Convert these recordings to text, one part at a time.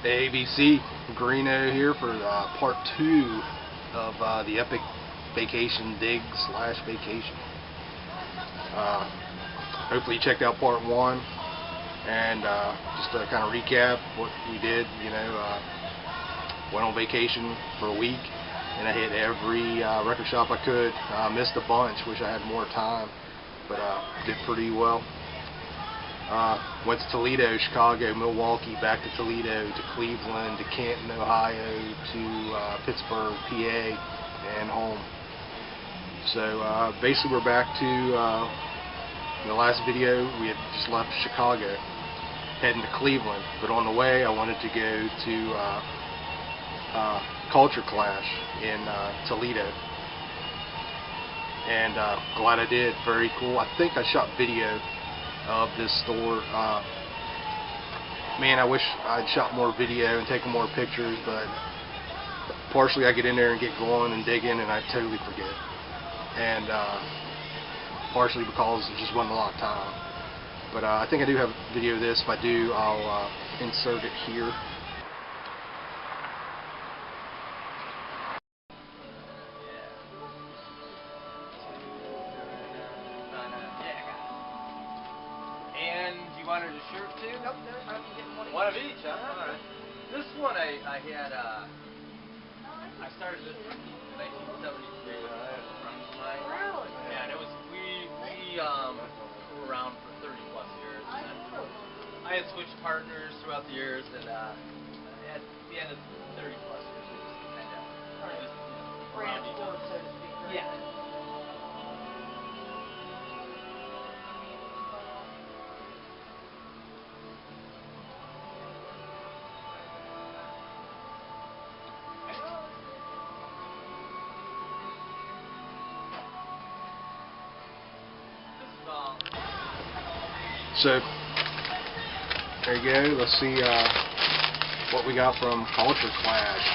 ABC Greeno here for part 2 of the epic vacation dig / vacation. Hopefully you checked out part 1, and just to kind of recap what we did, went on vacation for a week and I hit every record shop I could. Missed a bunch, wish I had more time, but did pretty well. Went to Toledo, Chicago, Milwaukee, back to Toledo, to Cleveland, to Canton, Ohio, to Pittsburgh, PA, and home. So basically we're back to the last video. We had just left Chicago, heading to Cleveland, but on the way I wanted to go to Culture Clash in Toledo, and glad I did. Very cool. I think I shot video of this store. Man, I wish I'd shot more video and taken more pictures, but partially I get in there and get going and digging and I totally forget, and partially because there just wasn't a lot of time. But I think I do have a video of this. If I do, I'll insert it here. And you wanted a shirt too? Nope, no, I can get one of each, huh? Alright. This one I had, I started this in 1973 with friends of mine. Really? Yeah, and it was, we were around for 30 plus years. And I had switched partners throughout the years, and at the end of 30 plus years, we just kind of just around each other. So to speak, right? Yeah. So there you go. Let's see what we got from Culture Clash.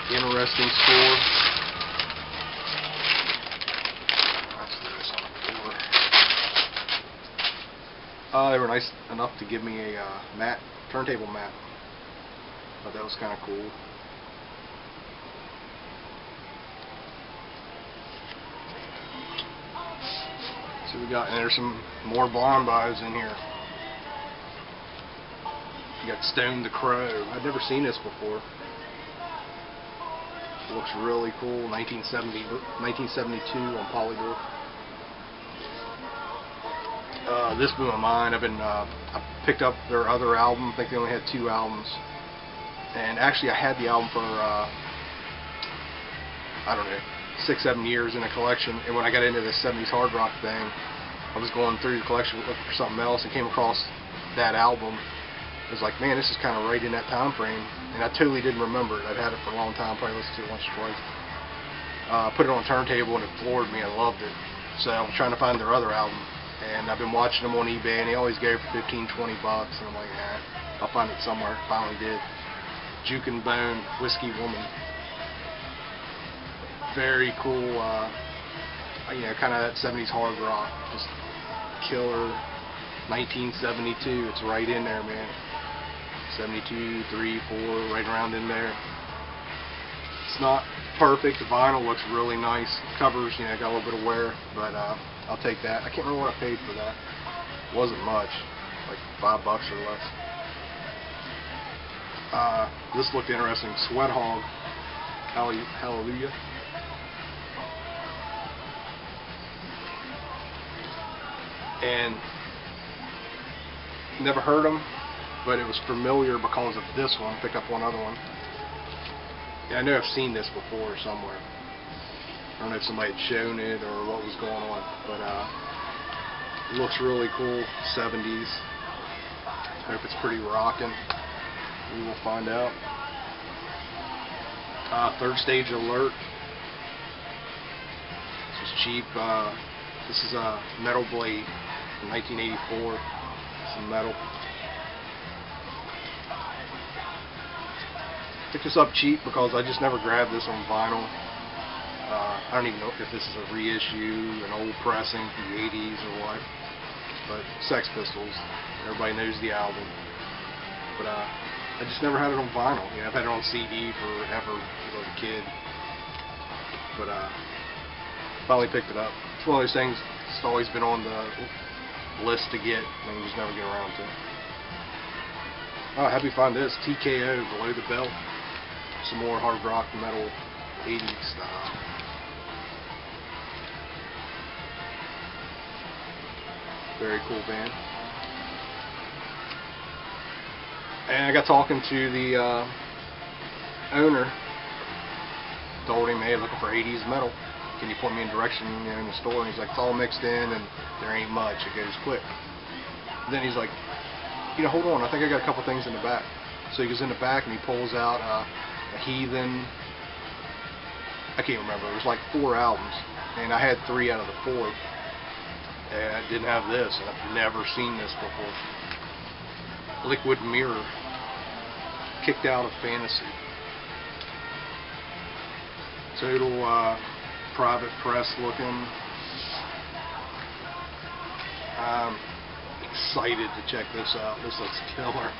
Interesting store. Let's do this on the floor. They were nice enough to give me a mat, turntable mat. Thought that was kind of cool. So we got, and there's some more blind buys in here. You got Stone the Crow. I've never seen this before. It looks really cool. 1972 on Polyglyph. This blew my mind. I picked up their other album. I think they only had 2 albums. And actually I had the album for I don't know, 6-7 years in a collection, and when I got into this 70s hard rock thing, I was going through the collection looking for something else and came across that album. I was like, man, this is kind of right in that time frame, and I totally didn't remember it. I'd had it for a long time, probably listened to it once or twice. Put it on a turntable and it floored me. I loved it. So I'm trying to find their other album, and I've been watching them on eBay, and they always go for 15, 20 bucks, and I'm like, I'll find it somewhere. Finally did. Juke and Bone, Whiskey Woman. Very cool, kind of that 70s hard rock, just killer. 1972, it's right in there, man. 72, 3, 4, right around in there. It's not perfect. The vinyl looks really nice. Covers, got a little bit of wear, but I'll take that. I can't remember what I paid for that. It wasn't much, like $5 or less. This looked interesting. Sweat Hog, Hallelujah. And never heard them, but it was familiar because of this one. Picked up one other one. Yeah, I know I've seen this before somewhere. I don't know if somebody had shown it or what was going on, but it looks really cool. 70s. Hope it's pretty rocking. We will find out. Third Stage Alert. This was cheap. This is a Metal Blade from 1984. Some metal. Picked this up cheap because I just never grabbed this on vinyl. I don't even know if this is a reissue, an old pressing from the 80s or what. But Sex Pistols, everybody knows the album. But I just never had it on vinyl. You know, I've had it on CD forever as a kid, but finally picked it up. It's one of those things that's always been on the list to get, and you just never get around to. Oh, happy to find this TKO Below the Belt. Some more hard rock metal 80s style. Very cool band. And I got talking to the owner. Told him, hey, looking for 80s metal. Can you point me in direction, you know, in the store? And he's like, it's all mixed in and there ain't much. It goes quick. Then he's like, you know, hold on, I think I got a couple things in the back. So he goes in the back and he pulls out a Heathen. I can't remember. It was like 4 albums, and I had 3 out of the 4. And I didn't have this, and I've never seen this before. Liquid Mirror, Kicked Out of Fantasy. Total private press looking. I'm excited to check this out. This looks killer.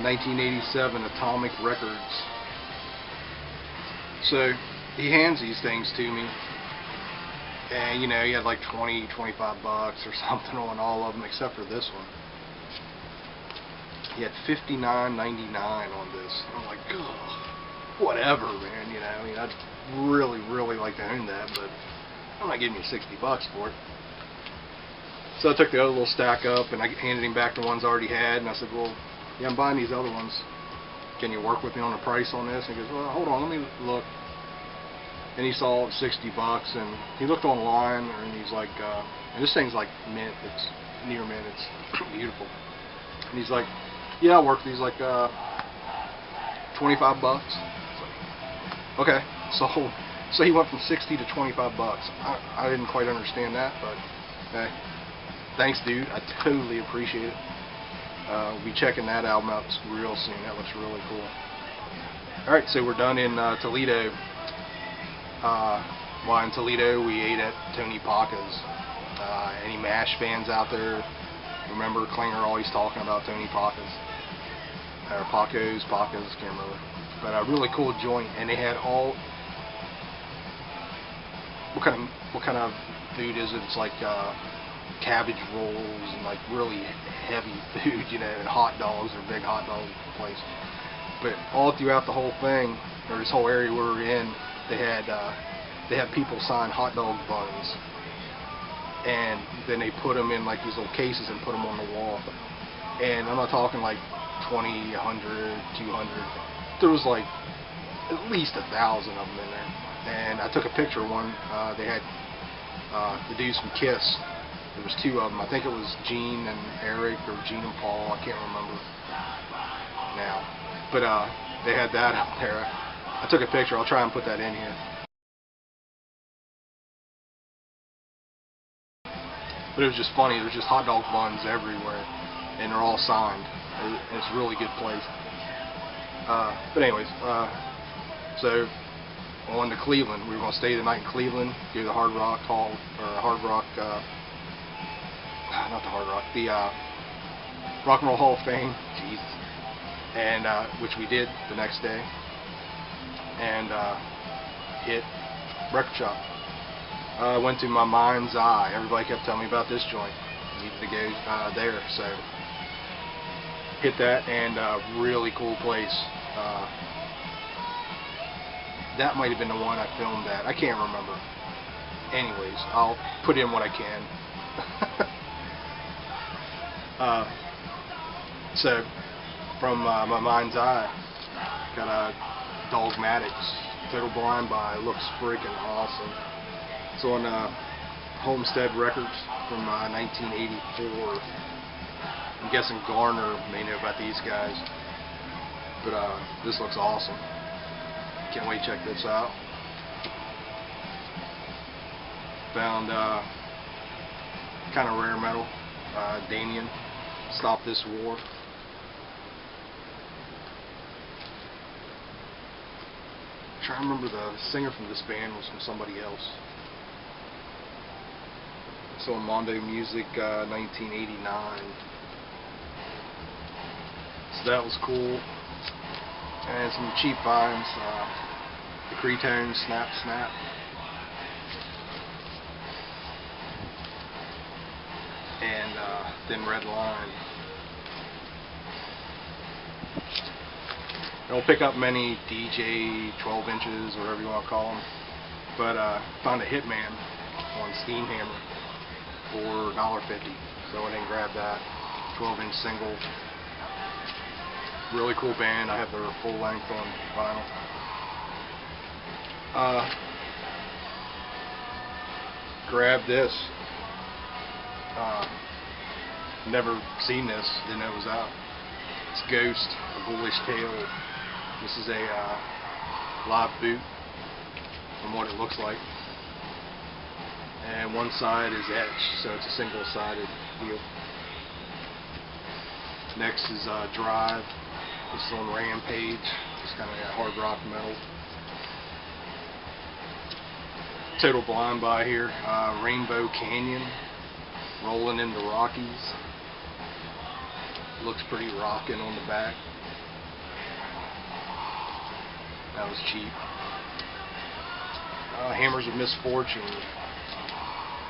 1987 Atomic Records. So he hands these things to me, and you know, he had like 20, 25 bucks or something on all of them except for this one. He had $59.99 on this. I'm like, ugh, whatever, man. You know, I mean, I'd really like to own that, but I'm not giving you 60 bucks for it. So I took the other little stack up and I handed him back the ones I already had, and I said, well, yeah, I'm buying these other ones. Can you work with me on the price on this? And he goes, well, hold on, let me look. And he saw 60 bucks, and he looked online, and he's like, and this thing's like mint. It's near mint. It's beautiful. And he's like, yeah, I'll work these like 25 bucks. Like, okay, so he went from 60 to 25 bucks. I didn't quite understand that, but hey, thanks, dude. I totally appreciate it. We'll be checking that album out real soon. That looks really cool. Alright, so we're done in Toledo. While in Toledo, we ate at Tony Paca's. Any MASH fans out there remember Klinger always talking about Tony Paca's? Or Paca's, can't remember. But a really cool joint, and they had all... What kind of food is it? It's like cabbage rolls and like really heavy food, you know, and hot dogs, or big hot dog place. But all throughout the whole thing, or this whole area we were in, they had people sign hot dog buns, and then they put them in like these little cases and put them on the wall. And I'm not talking like 20, 100, 200. There was like at least 1,000 of them in there. And I took a picture of one. They had the dudes from Kiss. There was 2 of them. I think it was Gene and Eric, or Gene and Paul. I can't remember now. But they had that up there. I took a picture. I'll try and put that in here. But it was just funny. There's just hot dog buns everywhere, and they're all signed. It's a really good place. But anyways, so on to Cleveland. We were going to stay the night in Cleveland, do the Hard Rock Hall, or Hard Rock, not the Hard Rock, the Rock and Roll Hall of Fame, Jesus, and which we did the next day, and hit record shop. Went to My Mind's Eye. Everybody kept telling me about this joint. Needed to go there, so hit that, and really cool place. That might have been the one I filmed at. I can't remember. Anyways, I'll put in what I can. So, from My Mind's Eye, got Dogmatics, Total Blind Buy. Looks freaking awesome. It's on Homestead Records from 1984. I'm guessing Garner may know about these guys, but this looks awesome. Can't wait to check this out. Found kind of rare metal, Damien, Stop This War. I'm trying to remember, the singer from this band was from somebody else. It's on Mondo Music, 1989. So that was cool. And some cheap finds. The Cretone Snap Snap. And then Red Line. Don't pick up many DJ 12 inches or whatever you want to call them, but found a Hitman on Steam Hammer for $1.50, so I didn't grab that. 12-inch single. Really cool band. I have their full length on vinyl. Grab this. Never seen this, didn't know it was out. It's Ghost, A Ghoulish Tale. This is a live boot from what it looks like. And one side is etched, so it's a single-sided deal. Next is Drive. This is on Rampage. Just kind of hard rock metal. Total blind buy here. Rainbow Canyon. Rolling in the Rockies. Looks pretty rockin' on the back. That was cheap. Hammers of Misfortune.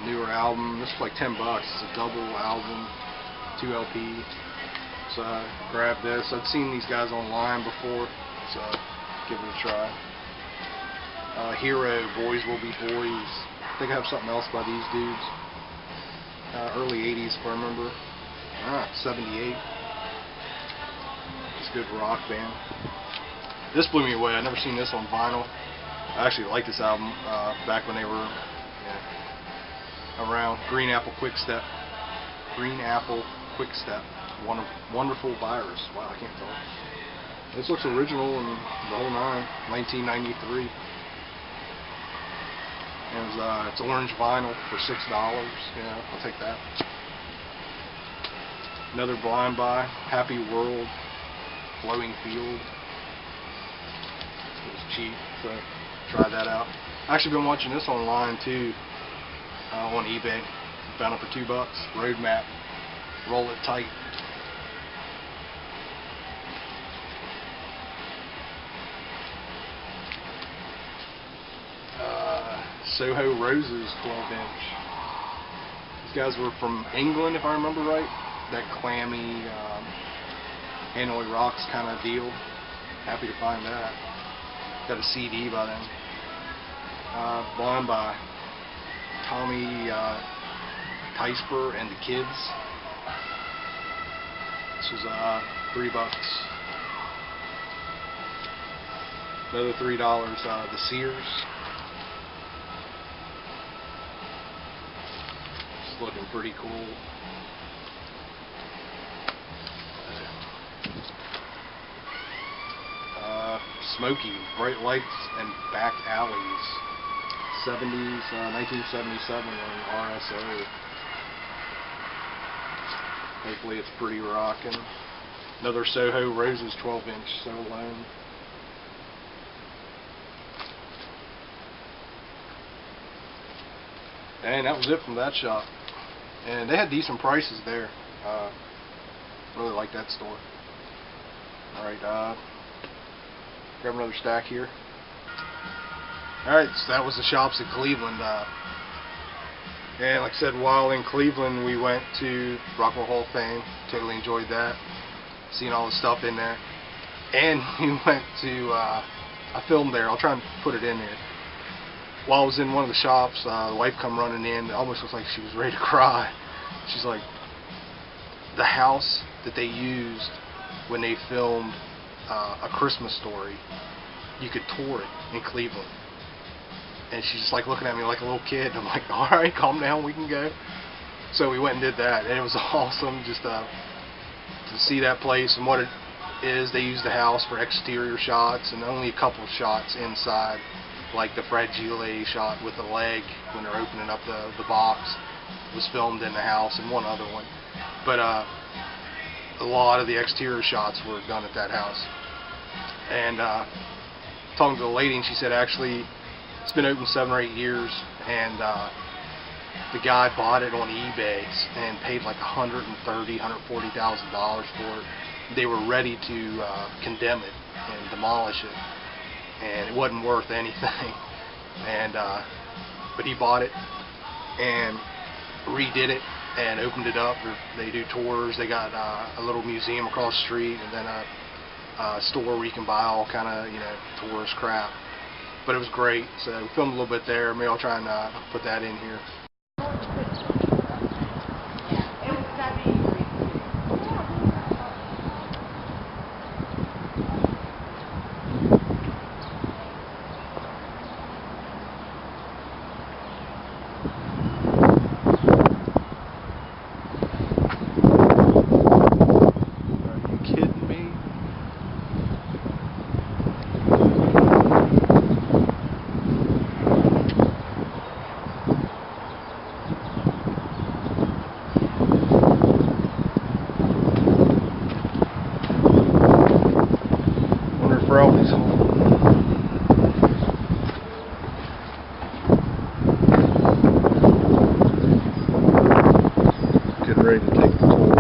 Newer album. This is like $10. It's a double album. 2 LP. So grab this. I'd seen these guys online before, so give it a try. Hero, Boys Will Be Boys. I think I have something else by these dudes. Early 80s if I remember. 78. It's a good rock band. This blew me away. I'd never seen this on vinyl. I actually liked this album back when they were around. Green Apple Quickstep. Green Apple Quickstep. Wonderful Virus. Wow, I can't talk. This looks original and the whole nine. 1993. And it's orange vinyl for $6. Yeah, I'll take that. Another blind buy. Happy World. Flowing Field. It was cheap, so try that out. I've actually been watching this online too, on eBay. Found it for $2. Roadmap. Roll It Tight. Soho Roses 12-inch. These guys were from England, if I remember right. That clammy Hanoi Rocks kind of deal. Happy to find that. Got a CD by them. Blind by Tommy Teisper and the Kids. This was $3. Another $3. The Sears. It's looking pretty cool. Smokey, Bright Lights and Back Alleys. 70s, 1977 on RSO. Hopefully it's pretty rockin'. Another Soho Roses 12-inch, so alone. And that was it from that shop. And they had decent prices there. Really like that store. Alright, grab another stack here. Alright, so that was the shops in Cleveland. And like I said, while in Cleveland, we went to Rock and Roll Hall of Fame. Totally enjoyed that. Seeing all the stuff in there. And we went to, I filmed there. I'll try and put it in there. While I was in one of the shops, the wife come running in. It almost looked like she was ready to cry. She's like, the house that they used when they filmed A Christmas Story, you could tour it in Cleveland. And she's just like looking at me like a little kid. I'm like, alright, calm down, we can go. So we went and did that, and it was awesome just to see that place and what it is. They used the house for exterior shots and only a couple shots inside, like the Fred Gillet shot with the leg when they're opening up the box was filmed in the house, and one other one. But a lot of the exterior shots were done at that house. And talking to the lady, and she said actually it's been open 7 or 8 years, and the guy bought it on eBay and paid like $130,000, $140,000 for it. they were ready to condemn it and demolish it, and it wasn't worth anything. And but he bought it and redid it and opened it up. They do tours. They got a little museum across the street, and then a store where you can buy all kind of, you know, tourist crap. But it was great. So we filmed a little bit there. Maybe I'll try and put that in here. Ralphie's home. Getting ready to take the tour.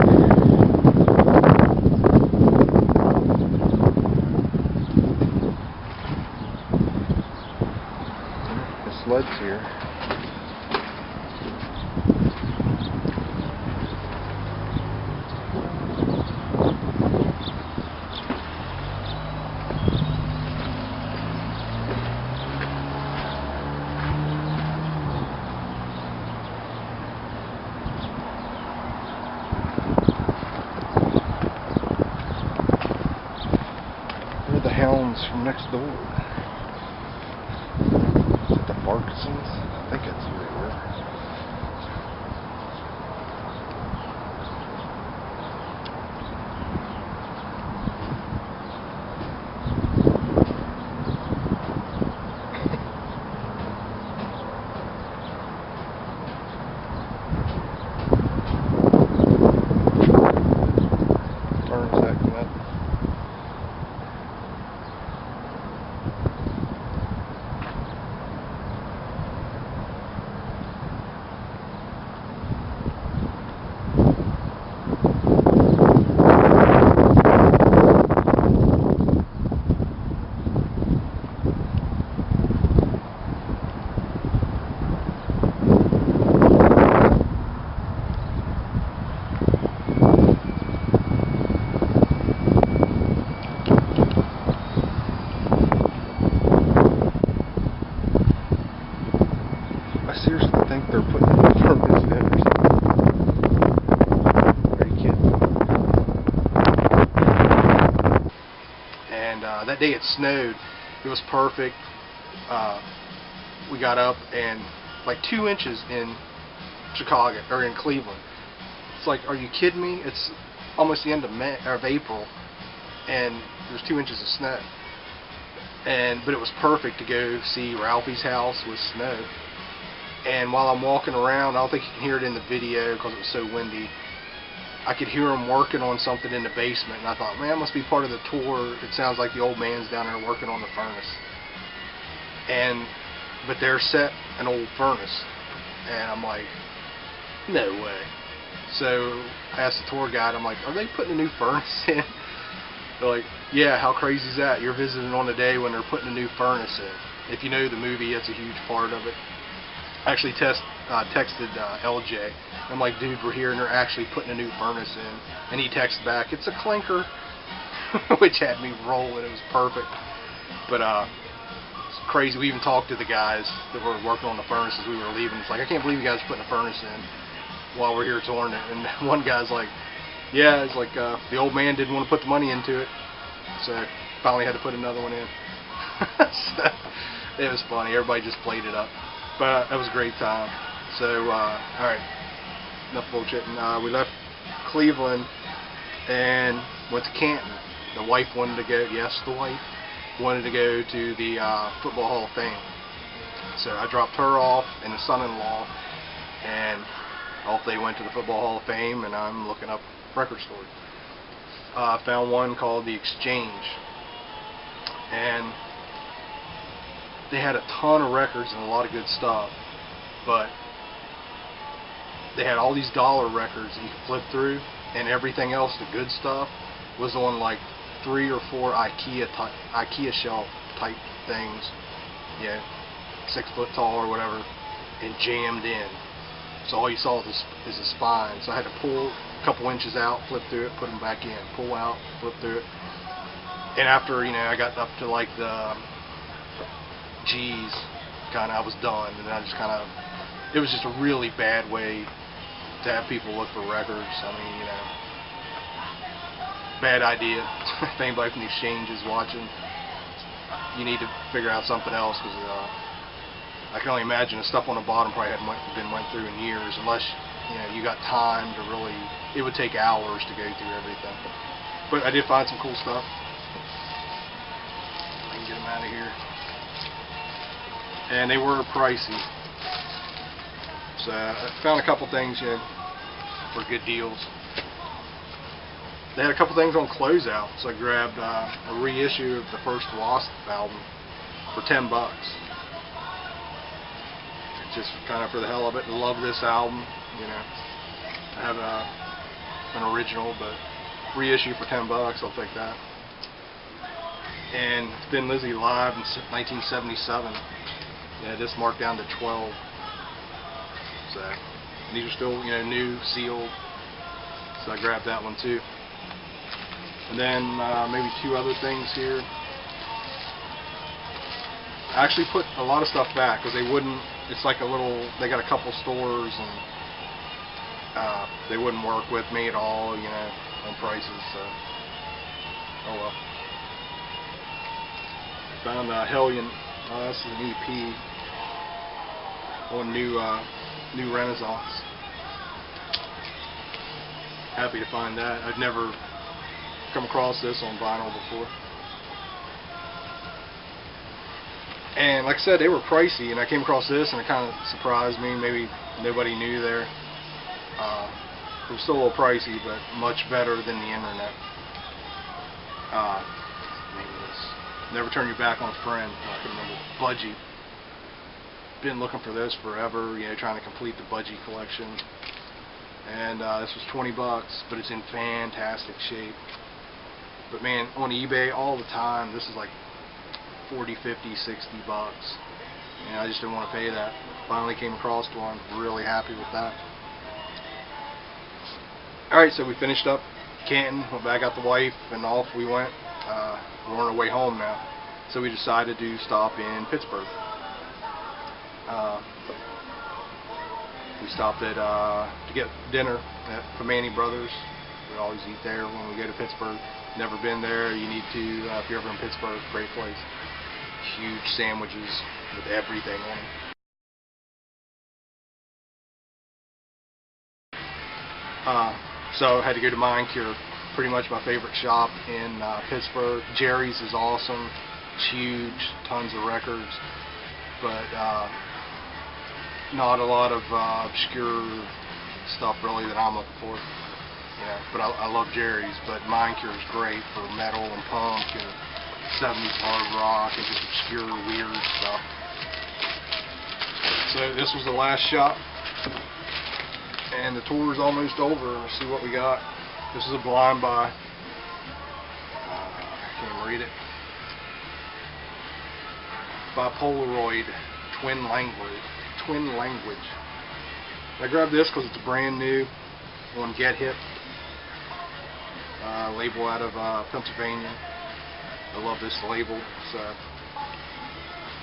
The sled's here. The hounds from next door. Is it the Parkinsons? I think that's who they were. Turns that come up. I seriously think they're putting a furnace in or something. Are you kidding? And that day it snowed. It was perfect. We got up and like 2 inches in Chicago, or in Cleveland. It's like, are you kidding me? It's almost the end of April, and there's 2 inches of snow. But it was perfect to go see Ralphie's house with snow. And while I'm walking around, I don't think you can hear it in the video because it was so windy, I could hear him working on something in the basement, and I thought, man, that must be part of the tour. It sounds like the old man's down there working on the furnace. But they're set an old furnace, and I'm like, no way. So I asked the tour guide, I'm like, are they putting a new furnace in? They're like, yeah, how crazy is that? You're visiting on a day when they're putting a new furnace in. If you know the movie, that's a huge part of it. I actually texted LJ. I'm like, dude, we're here and they're actually putting a new furnace in. And he texted back, it's a clinker, which had me rolling. It was perfect. But it's crazy. We even talked to the guys that were working on the furnace as we were leaving. It's like, I can't believe you guys are putting a furnace in while we're here touring it. And one guy's like, yeah, it's like the old man didn't want to put the money into it, so finally had to put another one in. So it was funny. Everybody just played it up. But that was a great time. So, alright, enough bullshitting. We left Cleveland and went to Canton. The wife wanted to go, yes, the wife wanted to go to the Football Hall of Fame. So I dropped her off and the son-in-law, and off they went to the Football Hall of Fame, and I'm looking up record stores. Found one called The Exchange, and they had a ton of records and a lot of good stuff, but they had all these dollar records that you could flip through, and everything else, the good stuff, was on like 3 or 4 IKEA shelf type things, you know, 6 foot tall or whatever, and jammed in. So all you saw is the spine. So I had to pull a couple inches out, flip through it, put them back in, pull out, flip through it. And after, you know, I got up to like the G's, kind of, I was done, and I just kind of, it was just a really bad way to have people look for records. I mean, you know, bad idea. If anybody from the exchange is watching, you need to figure out something else, because I can only imagine the stuff on the bottom probably hadn't went through in years, unless, you know, you got time to really, it would take hours to go through everything. But I did find some cool stuff. I can get them out of here. And they were pricey. So I found a couple things, you know, for good deals. They had a couple things on closeout, so I grabbed a reissue of the first Wasp album for $10. Just kind of for the hell of it. I love this album, you know. I have an original, but reissue for $10, I'll take that. And Thin Lizzy live in 1977. Yeah, this marked down to 12. So these are still, you know, new, sealed. So I grabbed that one too. And then maybe 2 other things here. I actually put a lot of stuff back because they wouldn't. It's like a little. They got a couple stores and they wouldn't work with me at all, you know, on prices. So oh well. Found Hellion. This is an EP on New Renaissance. Happy to find that. I'd never come across this on vinyl before. And like I said, they were pricey, and I came across this and it kind of surprised me. Maybe nobody knew there. It was still a little pricey, but much better than the internet. Maybe this. Never Turn Your Back on a Friend. I can remember. Budgie. Been looking for this forever, you know, trying to complete the Budgie collection. And this was $20, but it's in fantastic shape. But man, on eBay all the time, this is like 40, 50, 60 bucks. And I just didn't want to pay that. Finally came across one. Really happy with that. Alright, so we finished up Canton, went back out the wife, and off we went. We're on our way home now. So we decided to stop in Pittsburgh. We stopped at to get dinner at Famani Brothers. We always eat there when we go to Pittsburgh. Never been there. You need to, if you're ever in Pittsburgh. Great place. Huge sandwiches with everything on them. So I had to go to Mind Cure. Pretty much my favorite shop in Pittsburgh. Jerry's is awesome. It's huge. Tons of records. But not a lot of obscure stuff really that I'm looking for. Yeah, but I love Jerry's. But Mind Cure is great for metal and punk and 70s hard rock and just obscure weird stuff. So this was the last shop, and the tour is almost over. Let's see what we got. This is a blind buy. I can't even read it. By Polaroid, Twin Language. I grabbed this because it's brand new on Get Hip. Label out of Pennsylvania. I love this label. So,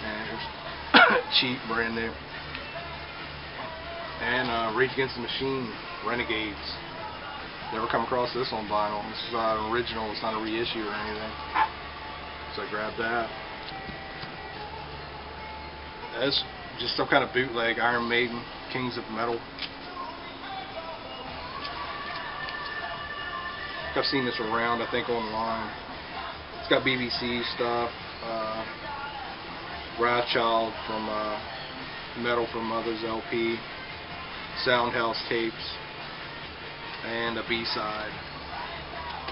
and it's cheap, brand new. And Rage Against the Machine, Renegades. Never come across this on vinyl. This is an original. It's not a reissue or anything. So I grabbed that. That's just some kind of bootleg. Iron Maiden, Kings of Metal. I've seen this around, I think, online. It's got BBC stuff, Wrathchild from Metal from Mother's LP, Soundhouse tapes, and a B-side.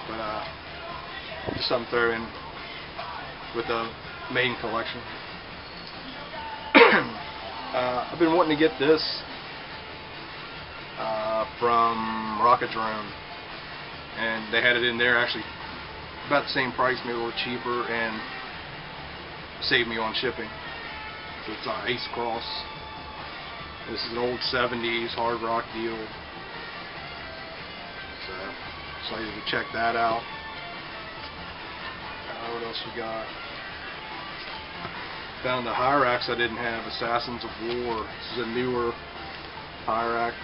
But just something to throw in with the main collection. I've been wanting to get this from Rocketdrome, and they had it in there actually about the same price, maybe a little cheaper, and saved me on shipping. So it's an Ace Cross. This is an old 70s hard rock deal. So excited to check that out. What else we got? Found the Hyrax I didn't have, Assassins of War. This is a newer Hyrax.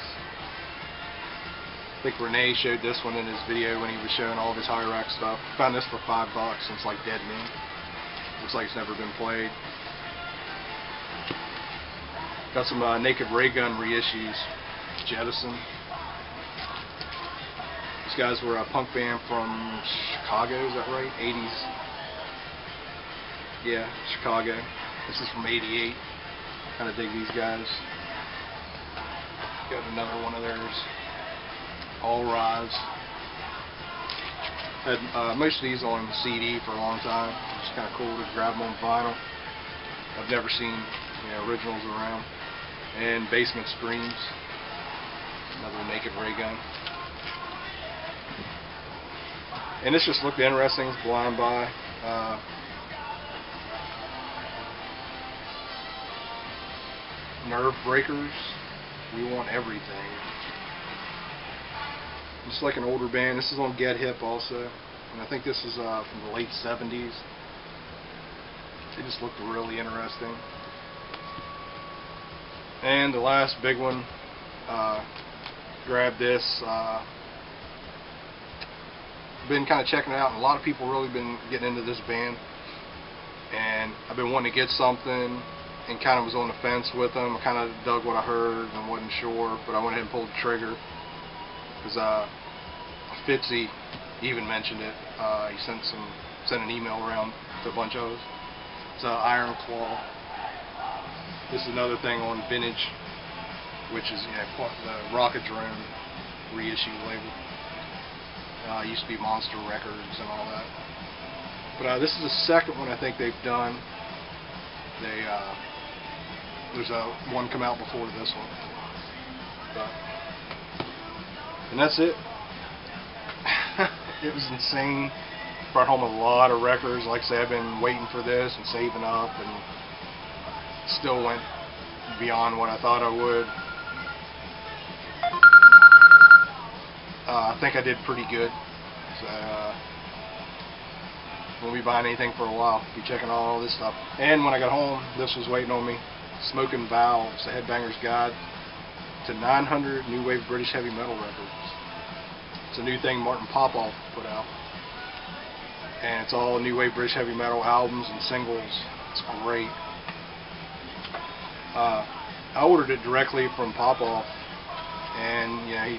I think Renee showed this one in his video when he was showing all of his Hyrax stuff. Found this for $5 since like Dead Men. Looks like it's never been played. Got some Naked Ray Gun reissues. Jettison. These guys were a punk band from Chicago, is that right? 80s. Yeah, Chicago. This is from '88. Kind of dig these guys. Got another one of theirs. All Rise. Had most of these on CD for a long time. It's kind of cool to grab them on vinyl. I've never seen originals around. And Basement Screams. Another Naked Ray Gun. And this just looked interesting. It's blind buy. Nerve Breakers. We Want Everything. Just like an older band. This is on Get Hip also, and I think this is from the late 70s. They just looked really interesting. And the last big one, grabbed this. Been kind of checking it out, and a lot of people really been getting into this band, and I've been wanting to get something and kind of was on the fence with them. I kind of dug what I heard and wasn't sure, but I went ahead and pulled the trigger because Fitzy even mentioned it. He sent an email around to a bunch of us. It's Iron Claw. This is another thing on Vintage, which is the Rockadrome reissue label. Used to be Monster Records and all that. But this is the second one I think they've done. There's one come out before this one. And that's it. It was insane. Brought home a lot of records. Like I say, I've been waiting for this and saving up, and still went beyond what I thought I would. I think I did pretty good. So won't be buying anything for a while. Be checking all this stuff. And when I got home, this was waiting on me. Smoking Valves, The Headbanger's Guide to 900 New Wave British Heavy Metal Records. It's a new thing Martin Popoff put out. And it's all New Wave British Heavy Metal albums and singles. It's great. I ordered it directly from Popoff, and he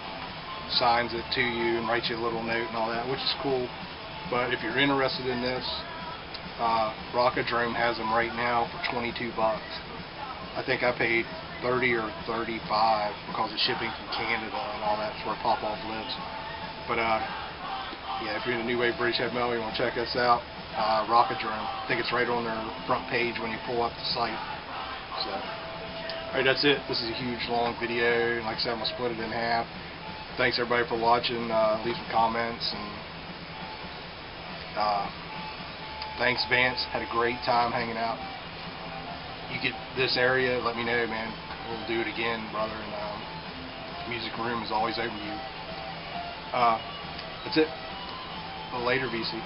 signs it to you and writes you a little note and all that, which is cool. But if you're interested in this, Rockadrome has them right now for $22. I think I paid $30 or $35 because of shipping from Canada and all that. That's where Popoff lives. But yeah, if you're into New Wave British Heavy Metal, you want to check us out, Rockadrome. I think it's right on their front page when you pull up the site. So, alright, that's it. This is a huge, long video. Like I said, I'm going to split it in half. Thanks everybody for watching. Leave some comments, and thanks Vance. Had a great time hanging out. You get this area, let me know, man. We'll do it again, brother. And the music room is always open to you. That's it. Later, VC.